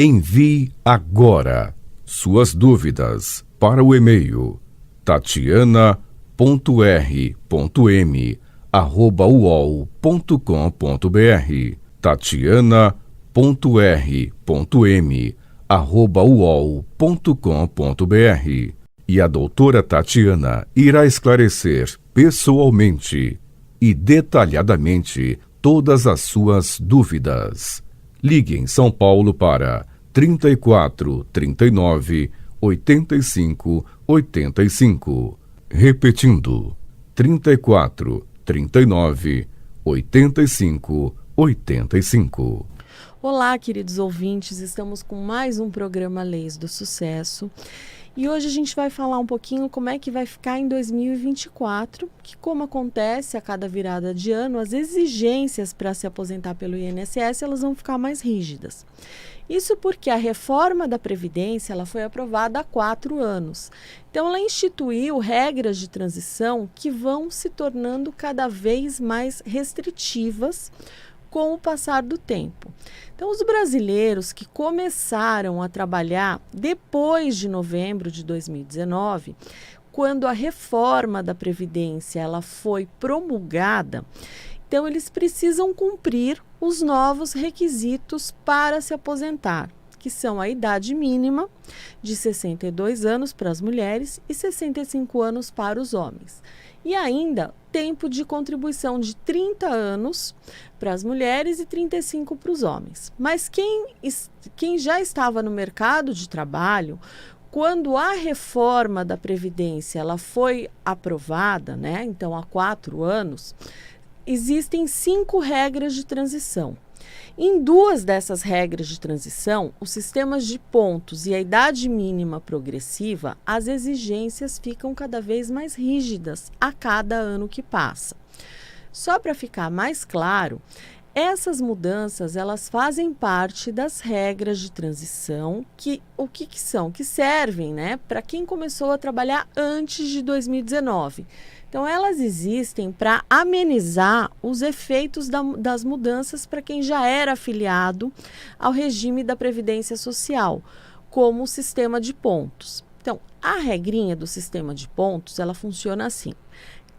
Envie agora suas dúvidas para o e-mail tatiana.r.m@uol.com.br tatiana.r.m@uol.com.br e a doutora Tatiana irá esclarecer pessoalmente e detalhadamente todas as suas dúvidas. Ligue em São Paulo para 34 39 85 85. Repetindo, 34 39 85 85. Olá, queridos ouvintes, estamos com mais um programa Leis do Sucesso. E hoje a gente vai falar um pouquinho como é que vai ficar em 2024, que como acontece a cada virada de ano, as exigências para se aposentar pelo INSS, elas vão ficar mais rígidas. Isso porque a reforma da Previdência ela foi aprovada há 4 anos. Então, ela instituiu regras de transição que vão se tornando cada vez mais restritivas com o passar do tempo. Então, os brasileiros que começaram a trabalhar depois de novembro de 2019, quando a reforma da Previdência ela foi promulgada, então eles precisam cumprir os novos requisitos para se aposentar, que são a idade mínima de 62 anos para as mulheres e 65 anos para os homens. E ainda tempo de contribuição de 30 anos para as mulheres e 35 para os homens. Mas quem já estava no mercado de trabalho, quando a reforma da Previdência ela foi aprovada, né, então há 4 anos, existem 5 regras de transição. Em 2 dessas regras de transição, os sistemas de pontos e a idade mínima progressiva, as exigências ficam cada vez mais rígidas a cada ano que passa. Só para ficar mais claro, essas mudanças elas fazem parte das regras de transição que são? Que servem, né, para quem começou a trabalhar antes de 2019. Então, elas existem para amenizar os efeitos das mudanças para quem já era afiliado ao regime da Previdência Social, como o sistema de pontos. Então, a regrinha do sistema de pontos, ela funciona assim.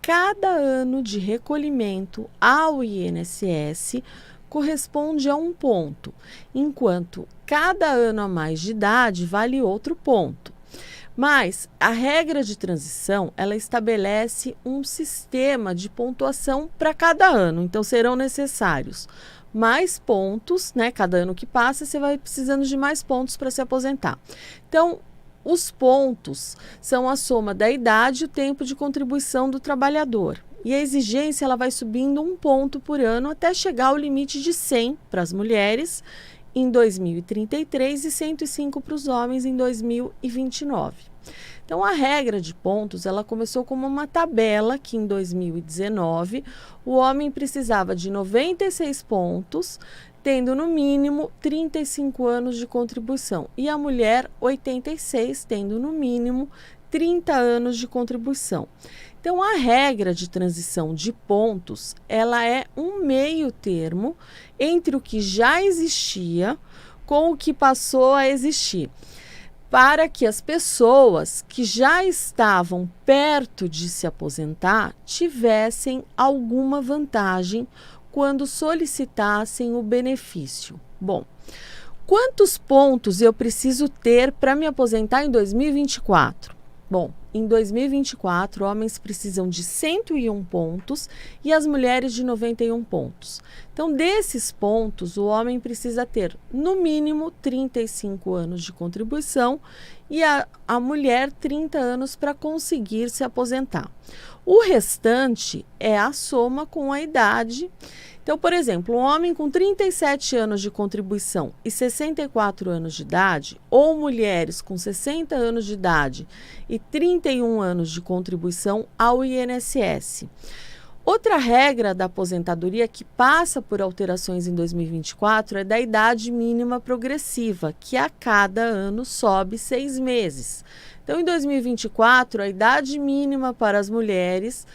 Cada ano de recolhimento ao INSS corresponde a um ponto, enquanto cada ano a mais de idade vale outro ponto. Mas a regra de transição, ela estabelece um sistema de pontuação para cada ano. Então, serão necessários mais pontos, né? Cada ano que passa, você vai precisando de mais pontos para se aposentar. Então, os pontos são a soma da idade e o tempo de contribuição do trabalhador. E a exigência, ela vai subindo 1 ponto por ano até chegar ao limite de 100 para as mulheres em 2033 e 105 para os homens em 2029. Então, a regra de pontos, ela começou como uma tabela que em 2019 o homem precisava de 96 pontos, tendo no mínimo 35 anos de contribuição, e a mulher 86, tendo no mínimo 30 anos de contribuição. Então, a regra de transição de pontos, ela é um meio termo entre o que já existia com o que passou a existir, para que as pessoas que já estavam perto de se aposentar tivessem alguma vantagem quando solicitassem o benefício. Bom, quantos pontos eu preciso ter para me aposentar em 2024? Bom, em 2024, homens precisam de 101 pontos e as mulheres de 91 pontos. Então, desses pontos, o homem precisa ter, no mínimo, 35 anos de contribuição e a mulher 30 anos para conseguir se aposentar. O restante é a soma com a idade. Então, por exemplo, um homem com 37 anos de contribuição e 64 anos de idade, ou mulheres com 60 anos de idade e 31 anos de contribuição ao INSS. Outra regra da aposentadoria que passa por alterações em 2024 é da idade mínima progressiva, que a cada ano sobe 6 meses. Então, em 2024, a idade mínima para as mulheres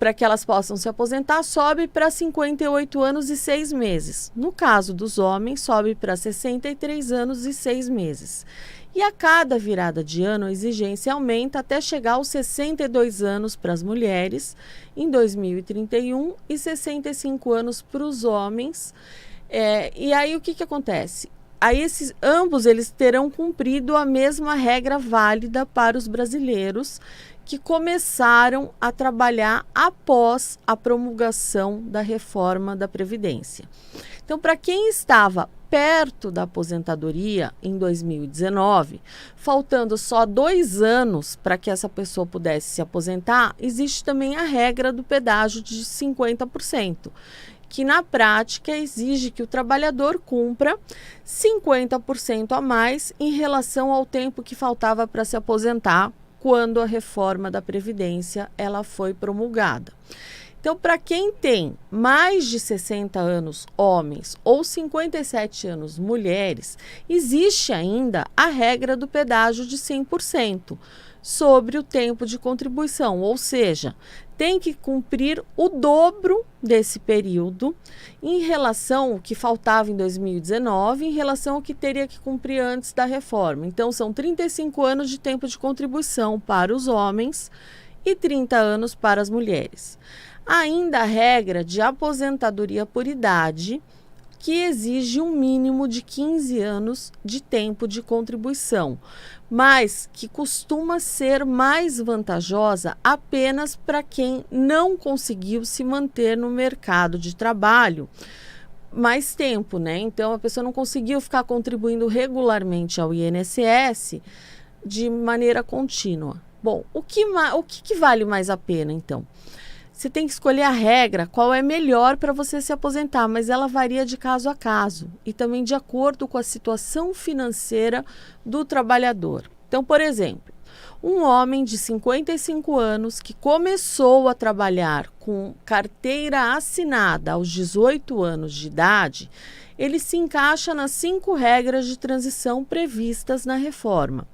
para que elas possam se aposentar, sobe para 58 anos e 6 meses. No caso dos homens, sobe para 63 anos e 6 meses. E a cada virada de ano, a exigência aumenta até chegar aos 62 anos para as mulheres em 2031 e 65 anos para os homens. E aí o que acontece? Aí ambos eles terão cumprido a mesma regra válida para os brasileiros que começaram a trabalhar após a promulgação da reforma da Previdência. Então, para quem estava perto da aposentadoria em 2019, faltando só 2 anos para que essa pessoa pudesse se aposentar, existe também a regra do pedágio de 50%. Que na prática exige que o trabalhador cumpra 50% a mais em relação ao tempo que faltava para se aposentar quando a reforma da Previdência ela foi promulgada. Então, para quem tem mais de 60 anos homens ou 57 anos mulheres, existe ainda a regra do pedágio de 100% sobre o tempo de contribuição, ou seja, tem que cumprir o dobro desse período em relação ao que faltava em 2019, em relação ao que teria que cumprir antes da reforma. Então, são 35 anos de tempo de contribuição para os homens e 30 anos para as mulheres. Ainda a regra de aposentadoria por idade, que exige um mínimo de 15 anos de tempo de contribuição, mas que costuma ser mais vantajosa apenas para quem não conseguiu se manter no mercado de trabalho mais tempo, né? Então, a pessoa não conseguiu ficar contribuindo regularmente ao INSS de maneira contínua. Bom, o que vale mais a pena, então? Você tem que escolher a regra, qual é melhor para você se aposentar, mas ela varia de caso a caso e também de acordo com a situação financeira do trabalhador. Então, por exemplo, um homem de 55 anos que começou a trabalhar com carteira assinada aos 18 anos de idade, ele se encaixa nas 5 regras de transição previstas na reforma.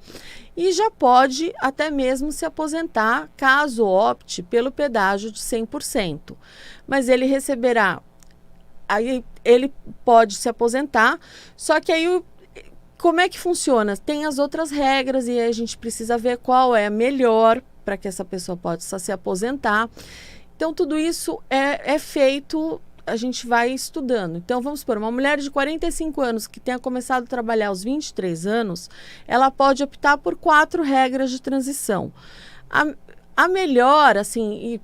E já pode até mesmo se aposentar caso opte pelo pedágio de 100%. Mas ele receberá, aí ele pode se aposentar, só que aí como é que funciona? Tem as outras regras e aí a gente precisa ver qual é a melhor para que essa pessoa possa se aposentar. Então tudo isso é feito, a gente vai estudando. Então, vamos supor, uma mulher de 45 anos que tenha começado a trabalhar aos 23 anos, ela pode optar por 4 regras de transição. A melhor, assim,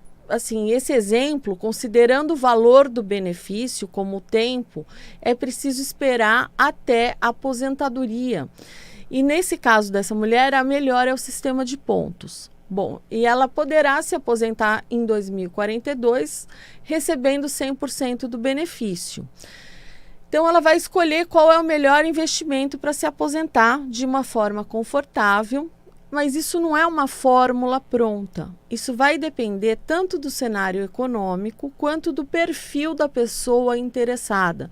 esse exemplo, considerando o valor do benefício como tempo, é preciso esperar até a aposentadoria. E nesse caso dessa mulher, a melhor é o sistema de pontos. Bom, e ela poderá se aposentar em 2042, recebendo 100% do benefício. Então, ela vai escolher qual é o melhor investimento para se aposentar de uma forma confortável, mas isso não é uma fórmula pronta. Isso vai depender tanto do cenário econômico quanto do perfil da pessoa interessada.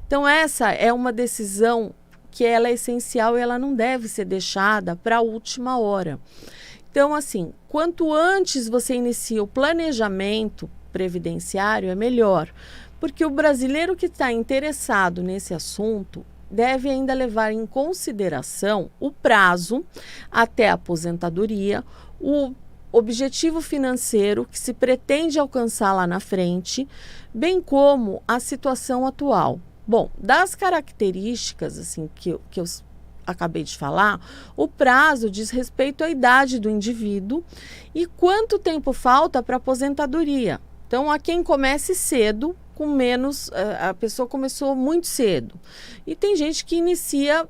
Então, essa é uma decisão que ela é essencial e ela não deve ser deixada para a última hora. Então, assim, quanto antes você inicia o planejamento previdenciário, é melhor, porque o brasileiro que está interessado nesse assunto deve ainda levar em consideração o prazo até a aposentadoria, o objetivo financeiro que se pretende alcançar lá na frente, bem como a situação atual. Bom, das características assim, que eu acabei de falar, o prazo diz respeito à idade do indivíduo e quanto tempo falta para a aposentadoria. Então, há quem comece cedo, com menos, a pessoa começou muito cedo. E tem gente que inicia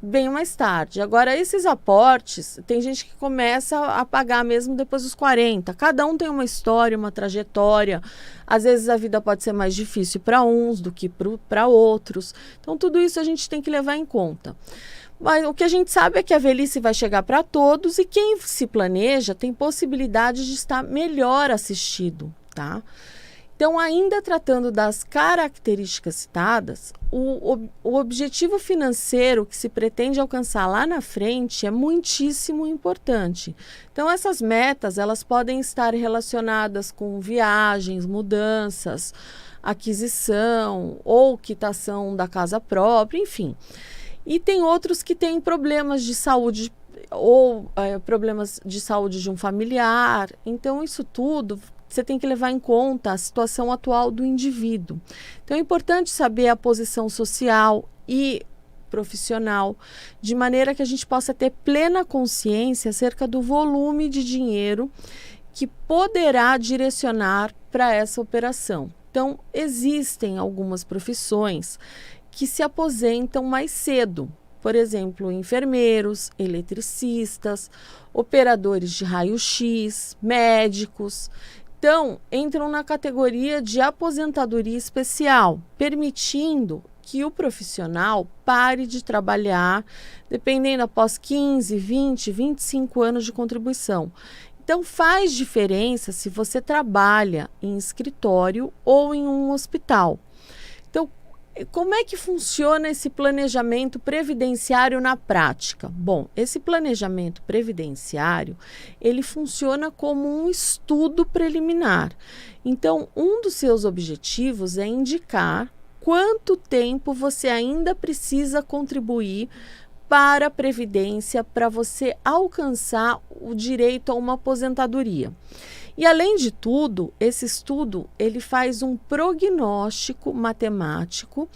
bem mais tarde. Agora, esses aportes, tem gente que começa a pagar mesmo depois dos 40. Cada um tem uma história, uma trajetória. Às vezes a vida pode ser mais difícil para uns do que para outros. Então, tudo isso a gente tem que levar em conta. Mas o que a gente sabe é que a velhice vai chegar para todos e quem se planeja tem possibilidade de estar melhor assistido, tá? Então, ainda tratando das características citadas, o objetivo financeiro que se pretende alcançar lá na frente é muitíssimo importante. Então, essas metas, elas podem estar relacionadas com viagens, mudanças, aquisição ou quitação da casa própria, enfim. E tem outros que têm problemas de saúde ou problemas de saúde de um familiar. Então, isso tudo você tem que levar em conta a situação atual do indivíduo. Então, é importante saber a posição social e profissional, de maneira que a gente possa ter plena consciência acerca do volume de dinheiro que poderá direcionar para essa operação. Então, existem algumas profissões que se aposentam mais cedo. Por exemplo, enfermeiros, eletricistas, operadores de raio-x, médicos. Então, entram na categoria de aposentadoria especial, permitindo que o profissional pare de trabalhar, dependendo após 15, 20, 25 anos de contribuição. Então, faz diferença se você trabalha em escritório ou em um hospital. Então, como é que funciona esse planejamento previdenciário na prática? Bom, esse planejamento previdenciário, ele funciona como um estudo preliminar. Então, um dos seus objetivos é indicar quanto tempo você ainda precisa contribuir para a Previdência para você alcançar o direito a uma aposentadoria. E, além de tudo, esse estudo ele faz um prognóstico matemático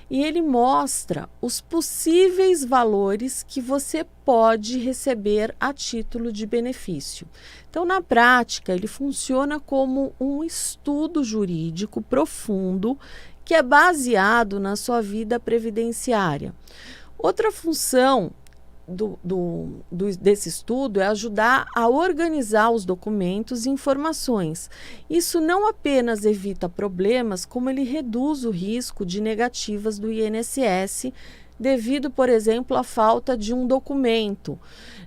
e ele mostra os possíveis valores que você pode receber a título de benefício. Então, na prática, ele funciona como um estudo jurídico profundo que é baseado na sua vida previdenciária. Outra função desse estudo é ajudar a organizar os documentos e informações. Isso não apenas evita problemas, como ele reduz o risco de negativas do INSS devido, por exemplo, à falta de um documento,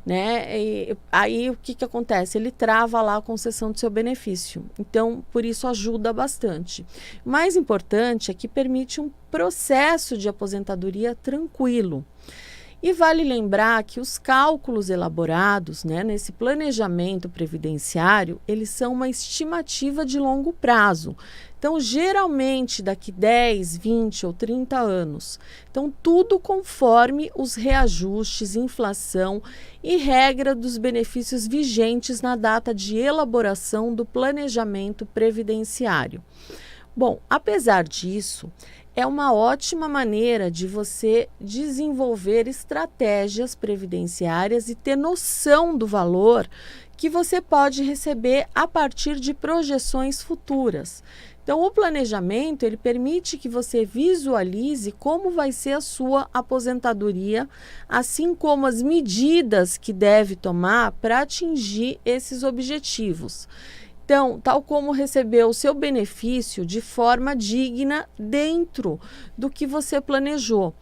né? E aí o que acontece? Ele trava lá a concessão do seu benefício. Então, por isso ajuda bastante. O mais importante é que permite um processo de aposentadoria tranquilo. E vale lembrar que os cálculos elaborados, né, nesse planejamento previdenciário, eles são uma estimativa de longo prazo. Então, geralmente, daqui 10, 20 ou 30 anos. Então, tudo conforme os reajustes, inflação e regra dos benefícios vigentes na data de elaboração do planejamento previdenciário. Bom, apesar disso, é uma ótima maneira de você desenvolver estratégias previdenciárias e ter noção do valor que você pode receber a partir de projeções futuras. Então, o planejamento ele permite que você visualize como vai ser a sua aposentadoria, assim como as medidas que deve tomar para atingir esses objetivos. Então, tal como receber o seu benefício de forma digna dentro do que você planejou.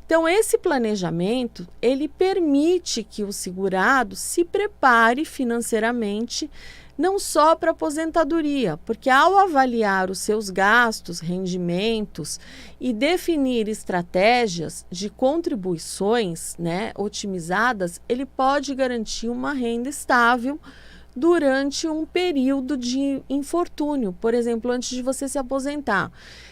Então, esse planejamento, ele permite que o segurado se prepare financeiramente, não só para a aposentadoria, porque ao avaliar os seus gastos, rendimentos e definir estratégias de contribuições, né, otimizadas, ele pode garantir uma renda estável durante um período de infortúnio, por exemplo, antes de você se aposentar.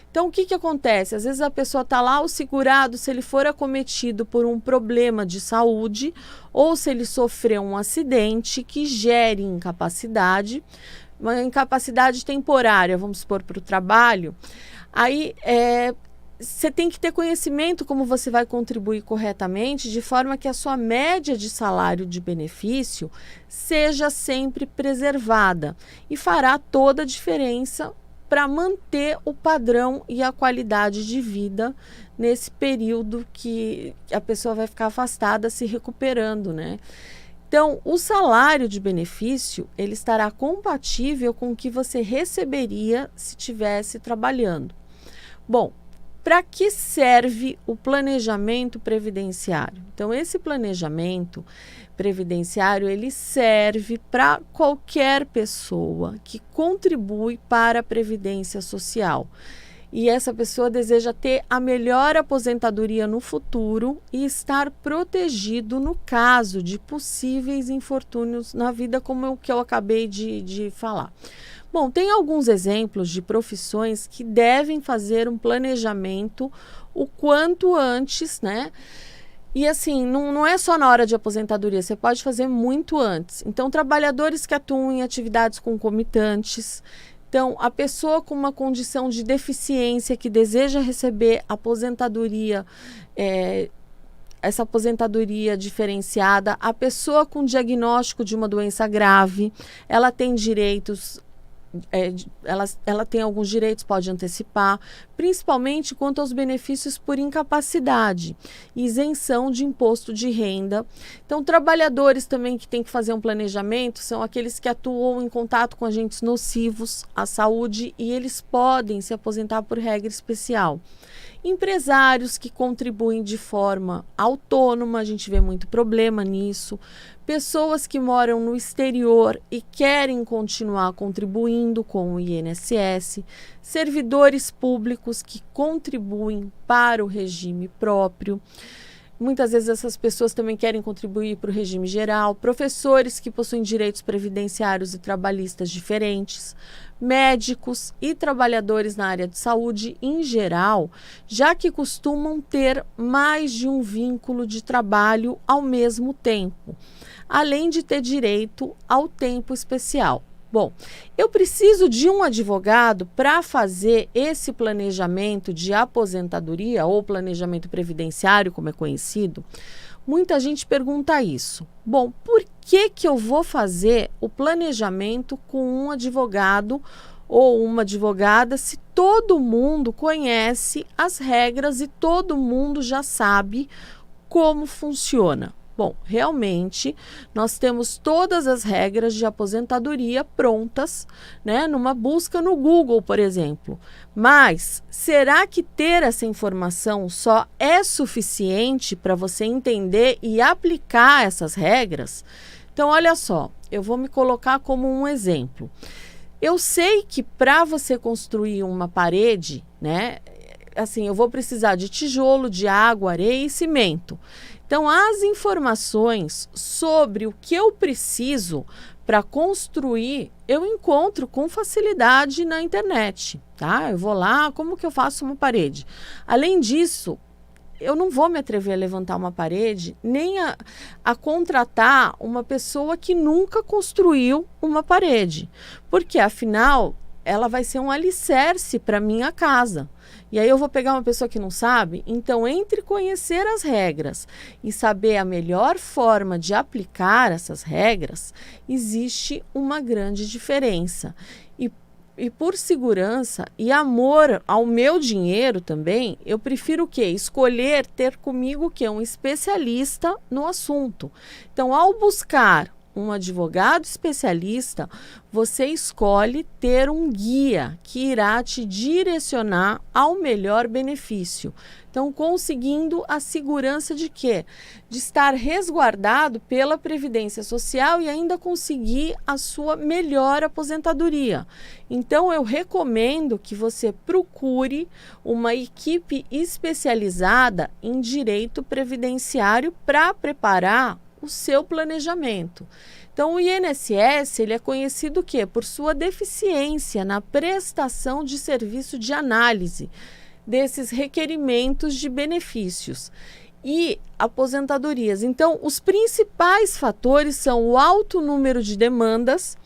Então, o que acontece? Às vezes a pessoa está lá, o segurado, se ele for acometido por um problema de saúde ou se ele sofreu um acidente que gere incapacidade, uma incapacidade temporária, vamos supor, para o trabalho, aí você tem que ter conhecimento como você vai contribuir corretamente, de forma que a sua média de salário de benefício seja sempre preservada e fará toda a diferença para manter o padrão e a qualidade de vida nesse período que a pessoa vai ficar afastada, se recuperando, né? Então, o salário de benefício, ele estará compatível com o que você receberia se estivesse trabalhando. Bom, para que serve o planejamento previdenciário? Então, esse planejamento previdenciário, ele serve para qualquer pessoa que contribui para a previdência social. E essa pessoa deseja ter a melhor aposentadoria no futuro e estar protegido no caso de possíveis infortúnios na vida, como o que eu acabei de falar. Bom, tem alguns exemplos de profissões que devem fazer um planejamento o quanto antes, né? E assim, não é só na hora de aposentadoria, você pode fazer muito antes. Então, trabalhadores que atuam em atividades concomitantes. Então, a pessoa com uma condição de deficiência que deseja receber aposentadoria, essa aposentadoria diferenciada, a pessoa com diagnóstico de uma doença grave, ela tem direitos. Ela tem alguns direitos, pode antecipar, principalmente quanto aos benefícios por incapacidade, isenção de imposto de renda. Então, trabalhadores também que têm que fazer um planejamento são aqueles que atuam em contato com agentes nocivos à saúde e eles podem se aposentar por regra especial. Empresários que contribuem de forma autônoma, a gente vê muito problema nisso. Pessoas que moram no exterior e querem continuar contribuindo com o INSS. Servidores públicos que contribuem para o regime próprio. Muitas vezes essas pessoas também querem contribuir para o regime geral, professores que possuem direitos previdenciários e trabalhistas diferentes, médicos e trabalhadores na área de saúde em geral, já que costumam ter mais de um vínculo de trabalho ao mesmo tempo, além de ter direito ao tempo especial. Bom, eu preciso de um advogado para fazer esse planejamento de aposentadoria ou planejamento previdenciário, como é conhecido. Muita gente pergunta isso. Bom, por que eu vou fazer o planejamento com um advogado ou uma advogada se todo mundo conhece as regras e todo mundo já sabe como funciona? Bom, realmente, nós temos todas as regras de aposentadoria prontas, né, numa busca no Google, por exemplo. Mas, será que ter essa informação só é suficiente para você entender e aplicar essas regras? Então, olha só, eu vou me colocar como um exemplo. Eu sei que para você construir uma parede, né, assim, eu vou precisar de tijolo, de água, areia e cimento. Então, as informações sobre o que eu preciso para construir, eu encontro com facilidade na internet, tá? Eu vou lá, como que eu faço uma parede? Além disso, eu não vou me atrever a levantar uma parede, nem a contratar uma pessoa que nunca construiu uma parede, porque, afinal, ela vai ser um alicerce para minha casa. E aí eu vou pegar uma pessoa que não sabe? Então, entre conhecer as regras e saber a melhor forma de aplicar essas regras, existe uma grande diferença. E por segurança e amor ao meu dinheiro também, eu prefiro o quê? Escolher ter comigo o quê? Um especialista no assunto. Então, ao buscar um advogado especialista, você escolhe ter um guia que irá te direcionar ao melhor benefício. Então, conseguindo a segurança de quê? De estar resguardado pela Previdência Social e ainda conseguir a sua melhor aposentadoria. Então, eu recomendo que você procure uma equipe especializada em direito previdenciário para preparar o seu planejamento. Então, o INSS ele é conhecido o quê? Por sua deficiência na prestação de serviço de análise desses requerimentos de benefícios e aposentadorias. Então, os principais fatores são o alto número de demandas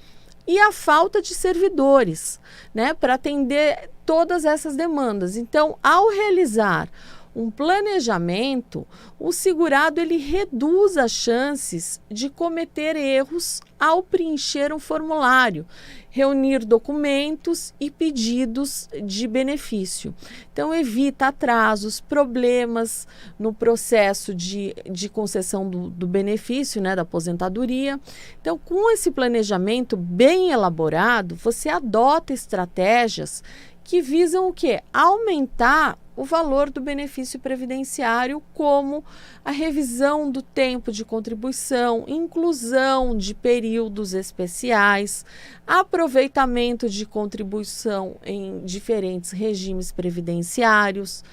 e a falta de servidores, né, para atender todas essas demandas. Então, ao realizar um planejamento, o segurado ele reduz as chances de cometer erros ao preencher um formulário, reunir documentos e pedidos de benefício. Então, evita atrasos, problemas no processo de concessão do benefício, né, da aposentadoria. Então, com esse planejamento bem elaborado, você adota estratégias que visam o quê? Aumentar o valor do benefício previdenciário, como a revisão do tempo de contribuição, inclusão de períodos especiais, aproveitamento de contribuição em diferentes regimes previdenciários.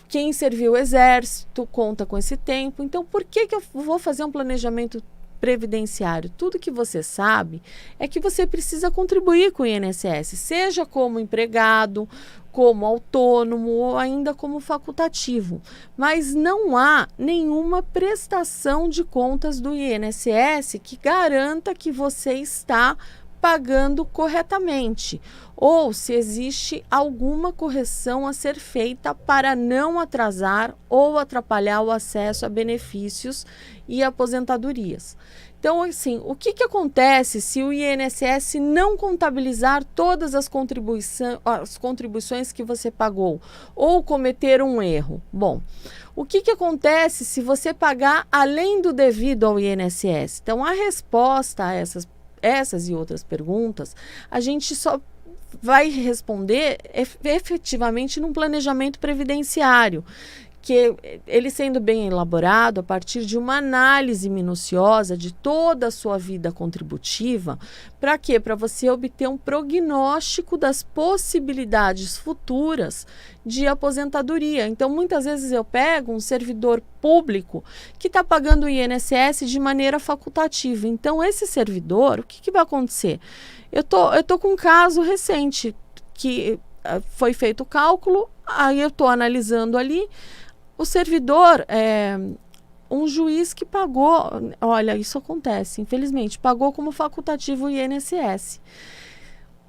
Quem serviu o exército conta com esse tempo. Então, por que eu vou fazer um planejamento previdenciário? Tudo que você sabe é que você precisa contribuir com o INSS, seja como empregado, como autônomo ou ainda como facultativo. Mas não há nenhuma prestação de contas do INSS que garanta que você está pagando corretamente, ou se existe alguma correção a ser feita para não atrasar ou atrapalhar o acesso a benefícios e aposentadorias. Então, assim, o que acontece se o INSS não contabilizar todas as contribuições que você pagou ou cometer um erro? Bom, o que acontece se você pagar além do devido ao INSS? Então, a resposta a essas e outras perguntas, a gente só vai responder efetivamente num planejamento previdenciário, que ele sendo bem elaborado a partir de uma análise minuciosa de toda a sua vida contributiva. Para quê? Para você obter um prognóstico das possibilidades futuras de aposentadoria. Então, muitas vezes eu pego um servidor público que está pagando o INSS de maneira facultativa. Então, esse servidor, o que vai acontecer? Eu tô com um caso recente que foi feito o cálculo, aí eu estou analisando ali. O servidor, um juiz que pagou, olha, isso acontece, infelizmente, pagou como facultativo o INSS.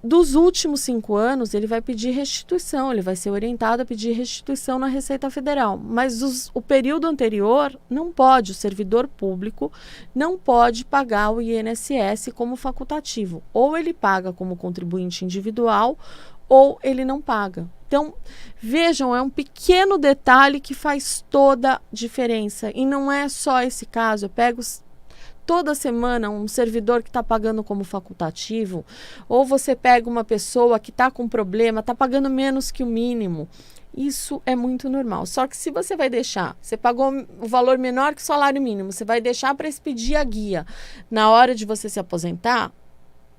Dos últimos 5 anos, ele vai pedir restituição, ele vai ser orientado a pedir restituição na Receita Federal. Mas o período anterior não pode, o servidor público não pode pagar o INSS como facultativo. Ou ele paga como contribuinte individual, ou ele não paga. Então, vejam, é um pequeno detalhe que faz toda a diferença. E não é só esse caso. Eu pego toda semana um servidor que está pagando como facultativo, ou você pega uma pessoa que está com problema, está pagando menos que o mínimo. Isso é muito normal. Só que se você vai deixar, você pagou o valor menor que o salário mínimo, você vai deixar para expedir a guia na hora de você se aposentar,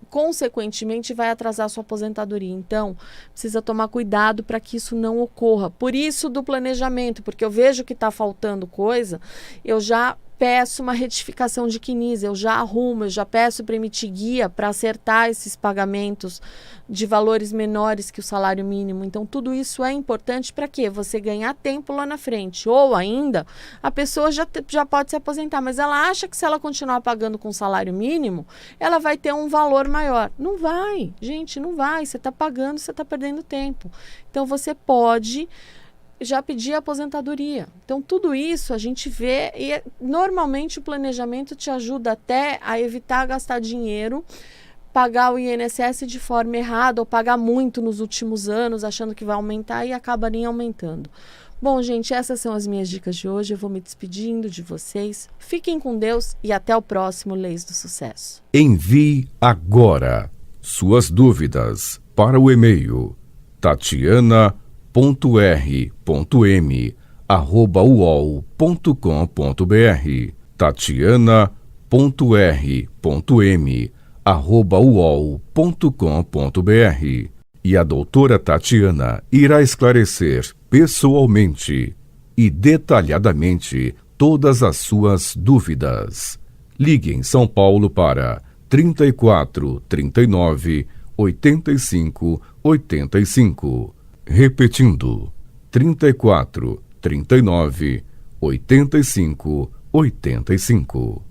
consequentemente vai atrasar a sua aposentadoria. Então, precisa tomar cuidado para que isso não ocorra. Por isso do planejamento, porque eu vejo que está faltando coisa, eu já peço uma retificação de CNIS, eu já arrumo, eu já peço para emitir guia para acertar esses pagamentos de valores menores que o salário mínimo. Então, tudo isso é importante para quê? Você ganhar tempo lá na frente. Ou ainda, a pessoa já pode se aposentar, mas ela acha que se ela continuar pagando com salário mínimo, ela vai ter um valor maior. Não vai, gente, não vai. Você está pagando, você está perdendo tempo. Então, você pode já pedir a aposentadoria. Então, tudo isso a gente vê e normalmente o planejamento te ajuda até a evitar gastar dinheiro, pagar o INSS de forma errada ou pagar muito nos últimos anos, achando que vai aumentar e acaba nem aumentando. Bom, gente, essas são as minhas dicas de hoje. Eu vou me despedindo de vocês. Fiquem com Deus e até o próximo Leis do Sucesso. Envie agora suas dúvidas para o e-mail tatiana.r.m@uol.com.br tatiana.r.m@uol.com.br. E a doutora Tatiana irá esclarecer pessoalmente e detalhadamente todas as suas dúvidas. Ligue em São Paulo para 34 39 85 85. Repetindo, 34 39 85 85.